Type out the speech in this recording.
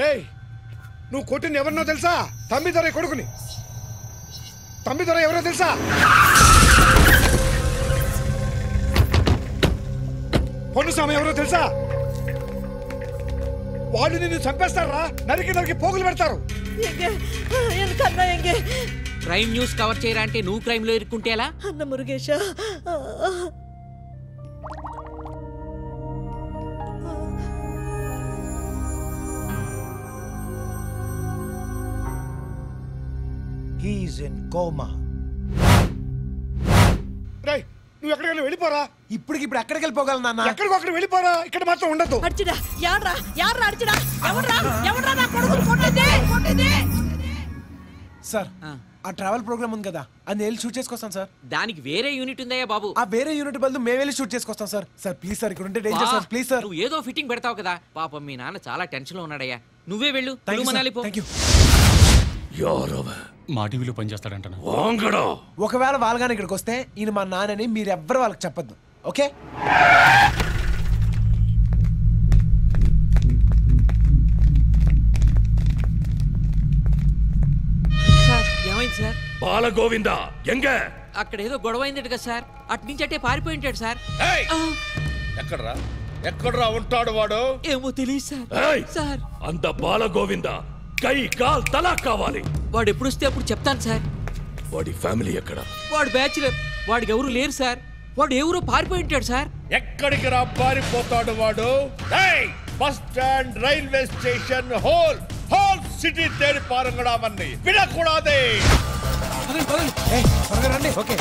ఏయ్ నువ్వు కొట్టింది ఎవరినో తెలుసా? తమ్మిదొర కొడుకుని. తమ్మిదొర ఎవరో తెలుసా? పొన్నుస్వామి ఎవరో తెలుసా? వాళ్ళు నిన్ను చంపేస్తారా? నరికి నరికి పోగులు పెడతారు. క్రైమ్ న్యూస్ కవర్ చేయరా అంటే నువ్వు క్రైమ్ లో ఇరుక్కుంటే ఎలా? అన్న మురుగేశ, he is in coma. రేయ్ నువ్వు ఎక్కడికైనా వెళ్ళిపోరా. ఇప్పుడు ఎక్కడికి వెళ్ళిపోగలను నాన్న? ఎక్కడికో అక్కడ వెళ్ళిపోరా, ఇక్కడ మాత్రం ఉండదు. అర్జుడా యాడ్రా యాడ్రా అర్జుడా ఎవడ్రా నా కొడుకుని కొట్టింది సార్ ఆ ట్రావెల్ ప్రోగ్రామ్ ఉంది కదా, అది వెళ్ళి షూట్ చేసుకొస్తాను సార్. దానికి వేరే యూనిట్ ఉందయ్యా బాబు. ఆ వేరే యూనిట్ బదులు మేము వెళ్ళి షూట్ చేసుకొస్తాం సార్. సార్ ప్లీజ్ సార్, ఇక్కడ ఉంటే డేంజర్ సార్, ప్లీజ్ సార్. నువ్వు ఏదో ఫిట్టింగ్ పెడతావు కదా, పాపం మీ నాన్న చాలా టెన్షన్ లో ఉన్నాడయ్యా. నువ్వే వెళ్ళు. థాంక్యూ. మా టీవీలో పనిచేస్తాడంట. ఒకవేళ వాళ్ళగానే ఇక్కడికి వస్తే ఈయన మా నాన్నని మీరు ఎవ్వరు వాళ్ళకి చెప్పద్దు, ఓకే? సార్ ఏమైంది సార్? బాలగోవింద ఎంగ అక్కడ ఏదో గొడవ అయిందట కదా సార్, అటు నుంచి అట్టే పారిపోయి ఉంటాడు సార్. ఎక్కడ్రా ఉంటాడు వాడు? ఏమో తెలియదు సార్. సార్ అంత బాలగోవింద కై కాల్ తలా కావాలి. వాడు ఎప్పుడు వస్తే అప్పుడు చెప్తాను సార్. వాడి ఫ్యామిలీ ఎక్కడ? వాడు బ్యాచులర్, వాడికి ఎవరు లేరు సార్. వాడు ఎవరో పారిపోయి ఉంటాడు సార్. ఎక్కడికి రా పారిపోతాడు వాడు? Bus stand, railway station, whole city తేడి పారంగడావన్నీ వినకూడదే. త్వరగా రండి. ఓకే